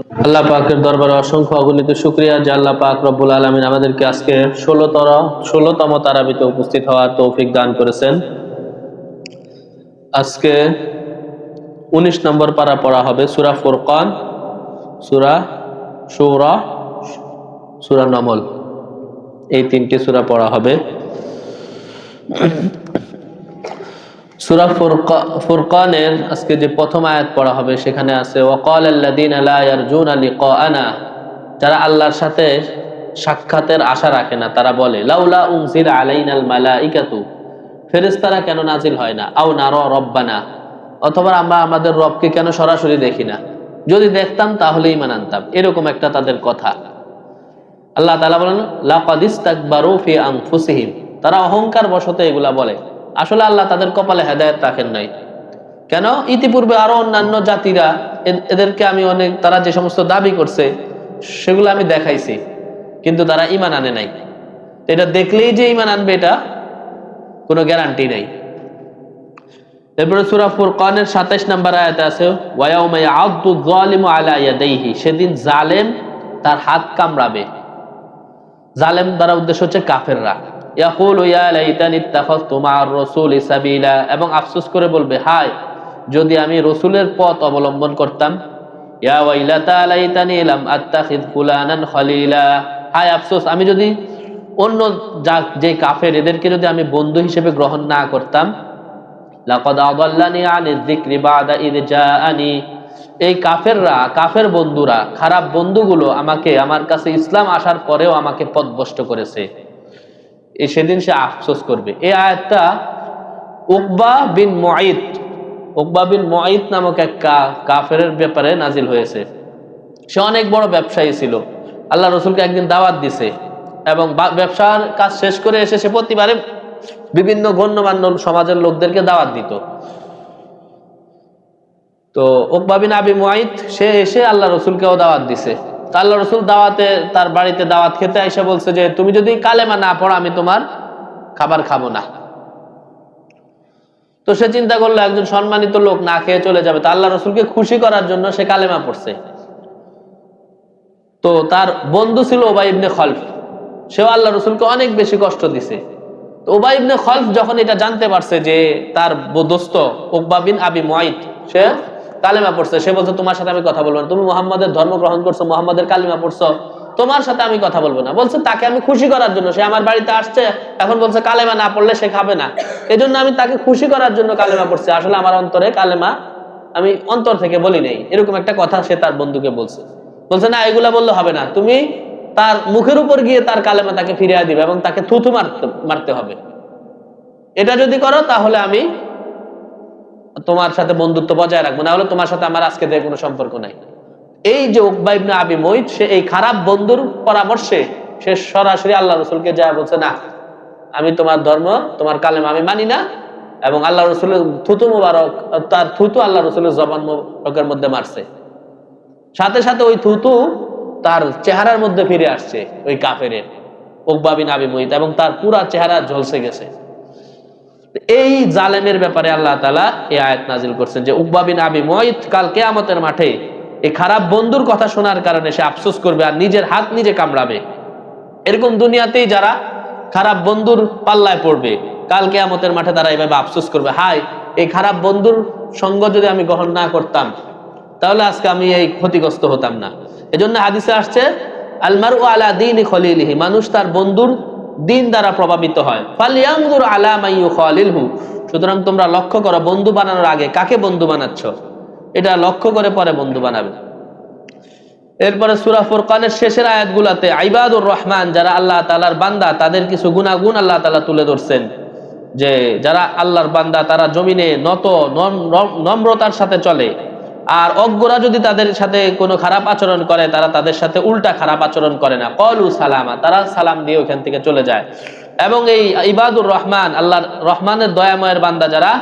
আল্লাহ পাকের দরবারে অসংখ্য অগণিত শুকরিয়া যে আল্লাহ পাক রব্বুল আলামিন আমাদেরকে আজকে 16তম তারাবিতে উপস্থিত হওয়ার তৌফিক দান করেছেন। আজকে 19 নম্বর পারা পড়া হবে সূরা ফুরকান, সূরা শুরা, সূরা নামল, এই তিনটি সূরা পড়া হবে। সূরা ফুরকানের আজকে যে প্রথম আয়াত পড়া হবে সেখানে আছে ওয়াকালাল্লাযীনা লা ইয়ারজুনা লিকাআনা, যারা আল্লাহর সাথে সাক্ষাতের আশা রাখে না তারা বলে লাউলা উনজিলা আলাইনাল মালাইকাতু, ফেরেশতারা কেন নাজিল হয় না, আও নারা রব্বানা, অথবা আমরা আমাদের রবকে কেন সরাসরি দেখি না, যদি দেখতাম তাহলে ঈমান আনতাম, এরকম একটা তাদের কথা। আল্লাহ তাআলা বলেন লাকাদ ইসতাকবারু ফি আনফুসিহিম, তারা অহংকার বশত এগুলা বলে। আসলে আল্লাহ তাদের কপালে হেদায়েত রাখেন নাই। কেন? ইতিপূর্বে আরো অন্যান্য জাতিরা এদেরকে আমি তারা যে সমস্ত দাবি করছে সেগুলো আমি দেখাইছি, কিন্তু তারা ঈমান আনে নাই। এটা দেখলেই যে ঈমান আনবে এটা কোনো গ্যারান্টি নেই। এরপরে সূরা ফুরকানের 27 নম্বর আয়াতে আছে ওয়ায়াউমা ইয়া'আদ্দু যালিমু আলা ইয়াদাইহি, সেদিন জালেম তার হাত কামড়াবে। জালেম দ্বারা উদ্দেশ্য হচ্ছে কাফেররা। ইয়াকুলু ইয়া লাইতানি ইত্তাখাযতু মা'আর রাসূলি সাবিলা, এবং আফসোস করে বলবে হায় যদি আমি রাসূলের পথ অবলম্বন করতাম। ইয়া ওয়াইলাতা লাইতানি লাম আত্তাখিয ফুলানান খলিলা, হায় আফসোস আমি যদি অন্য যে কাফের এদেরকে যদি আমি বন্ধু হিসেবে গ্রহণ না করতাম। লাকাদ আদাল্লানি আনিয যিকরি বা'দা ইয জাআনি, এই কাফেররা, কাফের বন্ধুরা, খারাপ বন্ধুগুলো আমাকে আমার কাছে ইসলাম আসার পরেও আমাকে পথভ্রষ্ট করেছে। সেদিন সে আফসোস করবে। এই আয়াতটা উকবা বিন মুআইত নামক এক কাফেরের ব্যাপারে নাজিল হয়েছে। সে অনেক বড় ব্যবসায়ী ছিল, আল্লাহ রসুলকে একদিন দাওয়াত দিছে এবং ব্যবসার কাজ শেষ করে এসে সে প্রতিবারে বিভিন্ন গণ্যমান্য সমাজের লোকদেরকে দাওয়াত দিত। তো উকবা বিন আবি মুআইত সে এসে আল্লাহ রসুলকেও দাওয়াত দিছে। আল্লাহ রসুল তার বাড়িতে দাওয়াত খেতে এসে বলছে যে তুমি যদি কালেমা না পড়ো আমি তোমার খাবার খাবো না। তো সে চিন্তা করলো একজন সম্মানিত লোক না খেয়ে চলে যাবে, তা আল্লাহ রসুলকে খুশি করার জন্য সে কালেমা পড়ছে। তো তার বন্ধু ছিল উবাই ইবনে খলফ, সেও আল্লাহ রসুলকে অনেক বেশি কষ্ট দিছে। তো উবাই ইবনে খলফ যখন এটা জানতে পারছে যে তার দোস্ত উকবা বিন আবি মুআইত সে কালেমা পড়ছে, সে বলছে তোমার সাথে আমি কথা বলবো না, তুমি মুহাম্মাদের ধর্ম গ্রহণ করছো, মুহাম্মাদের কালেমা পড়ছো, তোমার সাথে আমি কথা বলবো না। বলছে তাকে আমি খুশি করার জন্য, সে আমার বাড়িতে আসছে, এখন বলছে কালেমা না পড়লে সে খাবে না, এজন্য আমি তাকে খুশি করার জন্য কালেমা পড়ছি, আসলে আমার অন্তরে কালেমা আমি অন্তর থেকে বলি নাই, এরকম একটা কথা সে তার বন্ধুকে বলছে। বলছে না এগুলা বললে হবে না, তুমি তার মুখের উপর গিয়ে তার কালেমা তাকে ফিরিয়ে দিবে এবং তাকে থুথু মারতে হবে। এটা যদি করো তাহলে আমি তোমার সাথে বন্ধুত্ব বজায় রাখবো, না হলে তোমার সাথে আমার আজকে থেকে কোনো সম্পর্ক নাই। এই যে উকবা ইবনে আবি মুআইত সে এই খারাপ বন্ধুর পরামর্শে সে সরাসরি আল্লাহ রসুলকে যা বলছে না আমি তোমার ধর্ম, তোমার কালেমা আমি মানি না, এবং আল্লাহ রসুলের থুতু মুবারক, তার থুতু আল্লাহ রসুলের জবান মুবারকের মধ্যে মারছে। সাথে সাথে ওই থুতু তার চেহারার মধ্যে ফিরে আসছে ওই কাফেরের, উকবা বিন আবি মুআইত, এবং তার পুরা চেহারা ঝলসে গেছে। এই জালেমের ব্যাপারে আল্লাহ তাআলা এই আয়াত নাজিল করছেন যে উকবা বিন আবি মুআইত কাল কিয়ামতের মাঠে এই খারাপ বন্ধুর কথা শোনার কারণে সে আফসোস করবে আর নিজের হাত নিজে কামড়াবে। এরকম দুনিয়াতেই যারা খারাপ বন্ধুর পাল্লায় পড়বে কাল কিয়ামতের মাঠে তারা এইভাবে আফসোস করবে, হায় এই খারাপ বন্ধুর সঙ্গ যদি আমি গ্রহণ না করতাম তাহলে আজকে আমি এই ক্ষতিগ্রস্ত হতাম না। এজন্য হাদিসে আসছে আল মারউ আলা দীনি খলিলিহি, মানুষ তার বন্ধুর দিন দ্বারা প্রভাবিত হয়। ফালইয়ানজুর আলা মান ইউখালিলহু, সুতরাং তোমরা লক্ষ্য করো বন্ধু বানানোর আগে কাকে বন্ধু বানাচ্ছ, এটা লক্ষ্য করে পরে বন্ধু বানাবে। এরপরে সূরা ফুরকানের শেষের আয়াতগুলোতে ইবাদুর রহমান যারা আল্লাহ তাআলার বান্দা তাদের কিছু গুনাহগুণ আল্লাহ তাআলা তুলে ধরছেন, যে যারা আল্লাহর বান্দা তারা জমিনে নম্রতার সাথে চলে, আর অজ্ঞরা যদি তাদের সাথে কোনো খারাপ আচরণ করে তারা তাদের সাথে উল্টা খারাপ আচরণ করে না, ক্বালু সালামা, তারা সালাম দিয়ে ওখান থেকে চলে যায়। এবং এই ইবাদুর রহমান আল্লাহর রহমানের দয়াময়ের বান্দা যারা,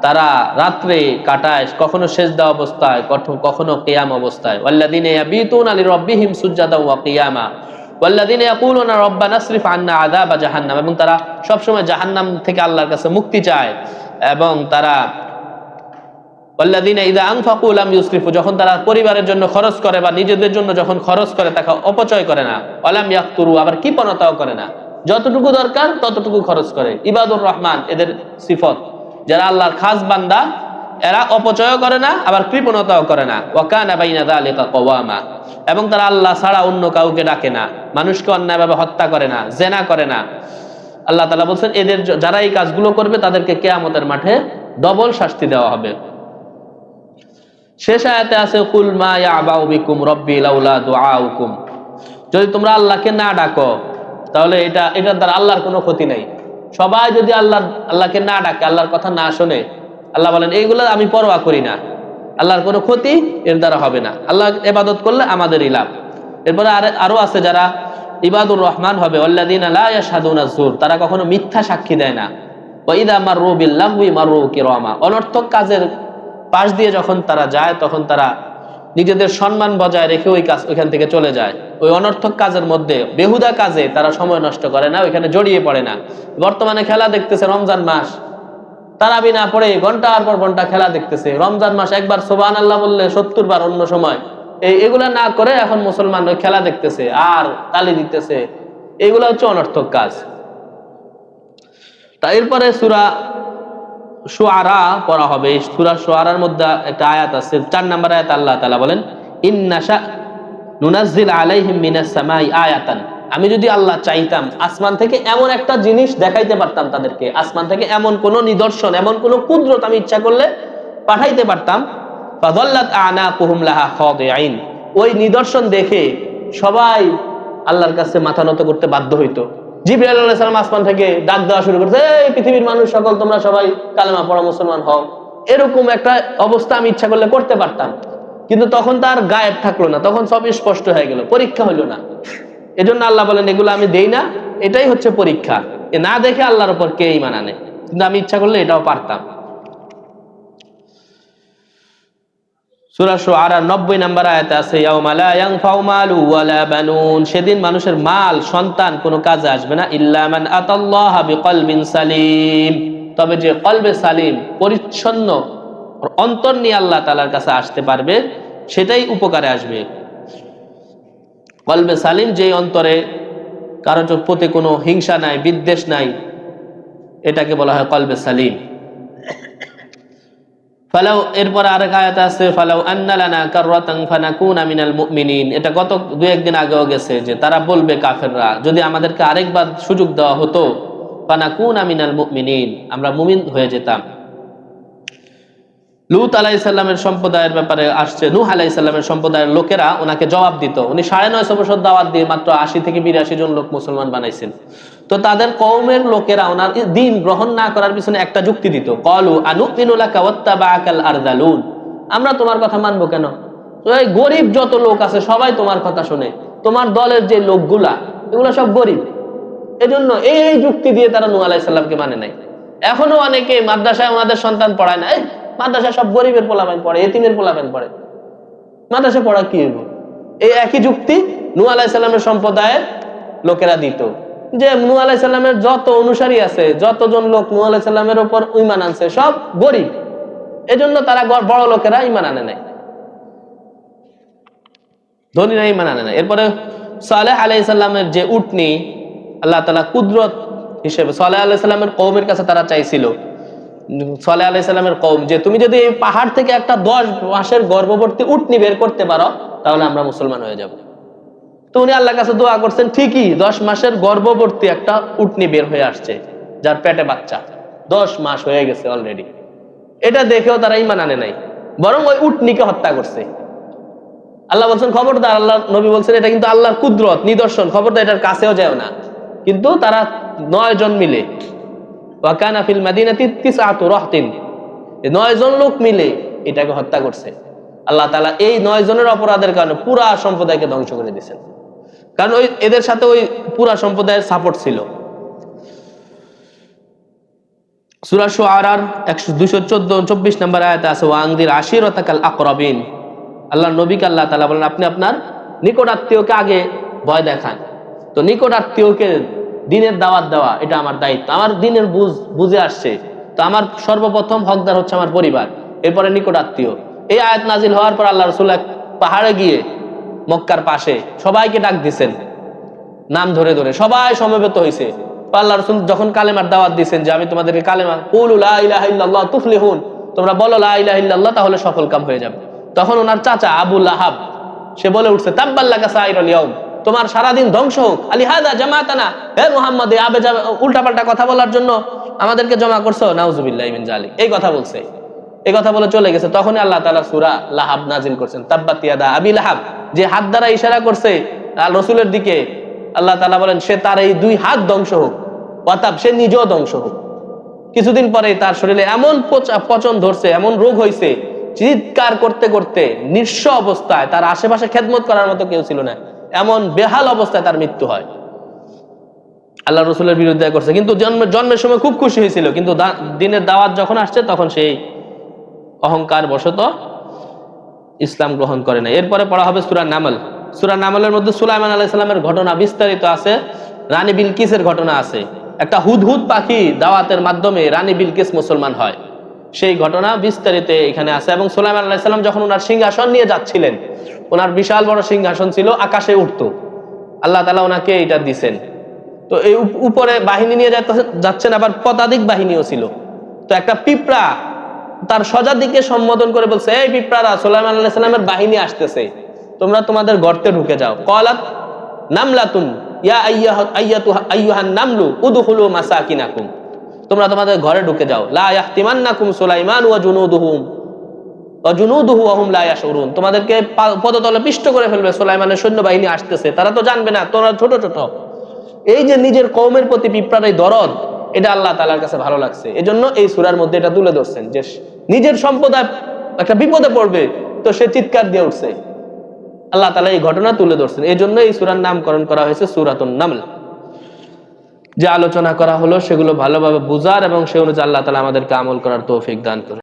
তারা রাত্রে কাটায় কখনো সেজদা অবস্থায়, কখনো কিয়াম অবস্থায়। ওয়াল্লাযীনা ইয়াবিতুনা লিরাব্বিহিম সুজদান ওয়া কিয়ামা ওয়াল্লাযীনা ইয়াকুলুনা রাব্বানা আসরিফ আন্না আযাবা জাহান্নাম, এবং তারা সবসময় জাহান্নাম থেকে আল্লাহর কাছে মুক্তি চায়, এবং তারা ওয়াল্লাযীনা ইযা আনফাকু লাম ইউসরিফু, যখন তারা পরিবারের জন্য খরচ করে বা নিজেদের জন্য যখন খরচ করে তাকে অপচয় করে না। ওয়ালাম ইয়াকতুরু, আবার কৃপণতাও করে না, যতটুকু দরকার ততটুকু খরচ করে। ইবাদুর রহমান এদের সিফত, যারা আল্লাহর খাস বান্দা, এরা অপচয় করে না আবার কৃপণতাও করে না। ওয়া কানা বাইনা যালিকা কওয়ামা, এবং তারা আল্লাহ ছাড়া অন্য কাউকে ডাকে না, মানুষকে অন্যায়ভাবে হত্যা করে না, জেনা করে না। আল্লাহ তাআলা বলছেন এদের যারা এই কাজগুলো করবে তাদেরকে কিয়ামতের মাঠে ডবল শাস্তি দেওয়া হবে। শেষ আয়াতে আছে কুল মা ইয়াবাউ বিকুম রাব্বি লাউলা দুআউকুম, যদি তোমরা আল্লাহকে না ডাকো তাহলে এটার দ্বারা আল্লাহর কোনো ক্ষতি নাই। সবাই যদি আল্লাহকে না ডাকে, আল্লাহর কথা না শোনে, আল্লাহ বলেন এইগুলো আমি পরোয়া করি না, আল্লাহর কোনো ক্ষতি এর দ্বারা হবে না, আল্লাহ ইবাদত করলে আমাদেরই লাভ। এরপরে আরো আছে যারা ইবাদুর রহমান হবে, ওয়াল্লাযীনা লা ইয়াশহাদুনা যুর, তারা কখনো মিথ্যা সাক্ষী দেয় না। ওয়া ইযা মাররু বিল লাগবি মাররু কিরামা, অনর্থক কাজের পাশ দিয়ে যখন তারা যায় তখন তারা নিজেদের সম্মান বজায় রেখে ওইখান থেকে চলে যায়। ওই অনর্থক কাজের মধ্যে, বেহুদা কাজে তারা সময় নষ্ট করে না, ওইখানে জড়িয়ে পড়ে না। বর্তমানে খেলা দেখতেছে, রমজান মাস, তারাবি না পড়ে ঘন্টার পর ঘন্টা খেলা দেখতেছে। রমজান মাস একবার সুবহানাল্লাহ বললে 70 বার অন্য সময় এগুলা না করে এখন মুসলমান ওই খেলা দেখতেছে আর তালি দিতেছে। এগুলা হচ্ছে অনর্থক কাজ। তা এরপরে সূরা শুআরা পড়া হবে। সূরা শুআরার মধ্যে একটা আয়াত আছে, 4 নম্বর আয়াত, আল্লাহ তাআলা বলেন ইন্নাশা নুনাজ্জিল আলাইহিম মিনাস সামাই আয়াতান, আমি যদি আল্লাহ চাইতাম আসমান থেকে এমন একটা জিনিস দেখাইতে পারতাম তাদেরকে, আসমান থেকে এমন কোন নিদর্শন, এমন কোন কুদরত আমি ইচ্ছা করলে পাঠাইতে পারতাম। ফাযাল্লাত আনাকুহুম লাহা খাদিঈন, ওই নিদর্শন দেখে সবাই আল্লাহর কাছে মাথা নত করতে বাধ্য হইতো। জিবরাইল আলাইহিস সালাম আসমান থেকে ডাক দেওয়া শুরু করছে, এই পৃথিবীর মানুষ সকল তোমরা সবাই কালেমা পড়া মুসলমান হও। এরকম একটা অবস্থা আমি ইচ্ছা করলে করতে পারতাম, কিন্তু তখন তার গায়েব থাকলো না, তখন সব স্পষ্ট হয়ে গেল, পরীক্ষা হইল না। এজন্য আল্লাহ বলেন এগুলো আমি দেই না, এটাই হচ্ছে পরীক্ষা। এ না দেখে আল্লাহর উপর কে ঈমান আনে, কিন্তু আমি ইচ্ছা করলে এটাও পারতাম। সূরা শুআরা 90 নম্বর আয়াতে আছে ইয়াউমা লা ইয়ানফাউ মালু ওয়ালা বানুন, সেদিন মানুষের মাল সন্তান কোনো কাজে আসবে না। ইল্লা মান আতাল্লাহা বিকলবিন সালিম, তবে যে কলবে সালিম, পরিচ্ছন্ন অন্তর নিয়ে আল্লাহ তাআলার কাছে আসতে পারবে সেটাই উপকারে আসবে। কলবে সালিম, যে অন্তরে কারোর প্রতি কোনো হিংসা নাই, বিদ্বেষ নাই, এটাকে বলা হয় কলবে সালিম। ফালাউ, এরপর আরেক আয়াত আছে ফালাউ আন্না লানা কাররাতান ফানাকুনা মিনাল মুমিনিন, এটা গত 2-1 দিন আগেও গেছে যে তারা বলবে কাফেররা, যদি আমাদেরকে আরেকবার সুযোগ দেওয়া হতো, ফানাকুনা মিনাল মুমিনিন, আমরা মুমিন হয়ে যেতাম। লূত আলাইহিস সালামের সম্প্রদায়ের ব্যাপারে আসছে, নূহ আলাইহিস সালামের সম্প্রদায়ের লোকেরা ওনাকে জবাব দিত। উনি 950 বছর দাওয়াত দিয়ে মাত্র 80 থেকে 82 জন লোক মুসলমান বানাইছেন। তো তাদের কওমের লোকেরা ওনার দ্বীন গ্রহণ না করার পিছনে একটা যুক্তি দিত, ক্বালু আনুমিনু লাকা ওয়াত্তাবাআকাল আরযালুন, আমরা তোমার কথা মানবো কেন? তো এই গরিব যত লোক আছে সবাই তোমার কথা শুনে, তোমার দলের যে লোকগুলা এগুলা সব গরিব। এজন্য এই যুক্তি দিয়ে তারা নূহ আলাইহিস সালামকে মানে নাই। এখনো অনেকে মাদ্রাসায় ওনাদের সন্তান পড়ায় না, মাদ্রাসায় সব গরিবের পোলাপান পড়ে, এতিমের পোলাপান পড়ে, মাদ্রাসায় পড়া কি হইব? এই একই যুক্তি নূহ আলাইহিস সালামের সম্প্রদায়ের লোকেরা দিত, যে নূহ আলাইহিস সালামের যত অনুসারী আছে, যতজন লোক নূহ আলাইহিস সালামের উপর ঈমান আনছে সব গরিব, এজন্য তারা বড় লোকেরা ঈমান আনে নাই, ধনীরা ঈমান আনে নাই। এরপরে সালেহ আলাইহিস সালামের যে উটনি, আল্লাহ তাআলা কুদরত হিসেবে সালেহ আলাইহিস সালামের কওমের কাছে তারা চাইছিল, সালেহ আলাইহিস সালামের কওম, যে তুমি যদি এই পাহাড় থেকে একটা 10 মাসের গর্ভবতী উটনি বের করতে পারো তাহলে আমরা মুসলমান হয়ে যাব। তো উনি আল্লাহর কাছে দোয়া করছেন, ঠিকই 10 মাসের গর্ভবতী একটা উটনি বের হয়ে আসছে, যার পেটে বাচ্চা, 10 মাস হয়ে গেছে অলরেডি। এটা দেখেও তারা ঈমান আনে নাই, বরং ওই উটনিকে হত্যা করছে। আল্লাহ বলছেন খবরদার, আল্লাহ নবী বলছেন এটা কিন্তু আল্লাহর কুদরত নিদর্শন, খবরদার এটার কাছেও যাও না। কিন্তু তারা 9 জন মিলে, ওয়া কানা ফিল মাদিনাতি 9 রাহতিন, 9 জন লোক মিলে এটাকে হত্যা করছে। আল্লাহ তাআলা এই 9 জনের অপরাধের কারণে পুরা সম্প্রদায়কে ধ্বংস করে দিয়েছেন, কারণ ওই এদের সাথে ওই পুরা সম্প্রদায়ের সাপোর্ট ছিল। সূরা শুআরার 224 নম্বর আয়াতে আছে ওয়া আনদির আশিরাতাকাল আকরাবিন, আল্লাহর নবীকে আল্লাহ তাআলা বলেন আপনি আপনার নিকট আত্মীয়কে আগে ভয় দেখান। তো নিকট আত্মীয়কে দ্বীনের দাওয়াত দেওয়া এটা আমার দায়িত্ব, আমার দ্বীনের বুঝে আসছে, তো আমার সর্বপ্রথম হকদার হচ্ছে আমার পরিবার। এরপরে নিকট আত্মীয়। এই আয়াত নাজিল হওয়ার পর আল্লাহ রাসূল এক পাহাড়ে গিয়ে মক্কার পাশে সবাইকে ডাক দিছেন, নাম ধরে ধরে সবাই সমবেত হয়েছে। আল্লাহ রাসূল যখন কালেমার দাওয়াত দিয়েছেন যে আমি তোমাদেরকে কালেমা কুলু লা ইলাহা ইল্লাল্লাহ তুফলিহুন, তোমরা বলো লা ইলাহা ইল্লাল্লাহ তাহলে সফল কাম হয়ে যাবে। তখন ওনার চাচা আবু লাহাব সে বলে উঠছে তাব্বাল্লাকা সাইরুল ইয়াউম, তোমার সারাদিন ধ্বংস হোক, আলি হাদা জামাতানা, হে মুহাম্মদ এই আবে যাবে উল্টাপাল্টা কথা বলার জন্য আমাদেরকে জমা করছো, নাউজুবিল্লাহি মিন জালিক, এই কথা বলছে। এই কথা বলে চলে গেছে। তখনই আল্লাহ তাআলা সূরা লাহাব নাজিল করছেন, তাব্বাত ইয়াদা আবি লাহাব, যে হাত দ্বারা ইশারা করছে রাসূলের দিকে, আল্লাহ তাআলা বলেন সে তার এই দুই হাত ধ্বংস হোক, ওয়াতাব সে নিজেও ধ্বংস হোক। কিছুদিন পরে তার শরীরে এমন পচন ধরছে, এমন রোগ হয়েছে, চিৎকার করতে করতে নিঃস্ব অবস্থায়, তার আশেপাশে খেদমত করার মতো কেউ ছিল না, এমন বেহাল অবস্থায় তার মৃত্যু হয়। আল্লাহ রসুলের বিরুদ্ধে করছে, কিন্তু জন্মের সময় খুব খুশি হয়েছিল, কিন্তু দিনের দাওয়াত যখন আসছে তখন সেই অহংকার বশত ইসলাম গ্রহণ করে না। এরপরে পড়া হবে সূরা নামল। সূরা নামলের মধ্যে সুলাইমান আলাইহিস সালামের ঘটনা বিস্তারিত আছে, রানী বিলকিসের ঘটনা আছে। একটা হুদহুদ পাখি দাওয়াতের মাধ্যমে রানী বিলকিস মুসলমান হয়, সেই ঘটনা বিস্তারিত এখানে আছে। এবং সুলাইমান আলাইহিস সালাম যখন ওনার সিংহাসন নিয়ে যাচ্ছিলেন, ওনার বিশাল বড় সিংহাসন ছিল, আকাশে উঠতো, আল্লাহ তাআলা ওনাকে এটা দিছেন। তো এই উপরে বাহিনী নিয়ে যাচ্ছেন, আবার পদাতিক বাহিনীও ছিল। তো একটা পিঁপড়া তার সজা দিকে সম্বোধন করে বলছে, এই পিঁপড়ারা, সুলাইমান আলাইহিস সালামের বাহিনী আসতেছে, তোমরা তোমাদের গর্তে ঢুকে যাও। ক্বালাত নামলাতুন ইয়া আইয়ুহান নামলু উদখুলু মাসাকিনাকুম, তোমরা তোমাদের ঘরে ঢুকে যাও। লা ইয়াহতিমান্নাকুম সুলাইমান ওয়া জুনুদুহু ওয়া হুম লা ইয়াশউরুন, তোমাদেরকে পদতলে পিষ্ট করে ফেলবে, সুলাইমানের সৈন্যবাহিনী আসতেছে, তারা তো জানবে না, তোমরা ছোট ছোট। এই যে নিজের কওমের প্রতি পিঁপড়ার এই দরদ, এটা আল্লাহ তাআলার কাছে ভালো লাগছে, এজন্য এই সূরার মধ্যে এটা তুলে ধরছেন যে নিজের সম্প্রদায় একটা বিপদে পড়বে তো সে চিৎকার দিয়ে উঠছে। আল্লাহ তাআলা এই ঘটনা তুলে ধরছেন, এই জন্য এই সূরার নামকরণ করা হয়েছে সূরাতুন নামল। যে আলোচনা করা হলো সেগুলো ভালোভাবে বুঝার এবং সে অনুযায়ী আল্লাহ তাআলা আমাদেরকে আমল করার তৌফিক দান করুন।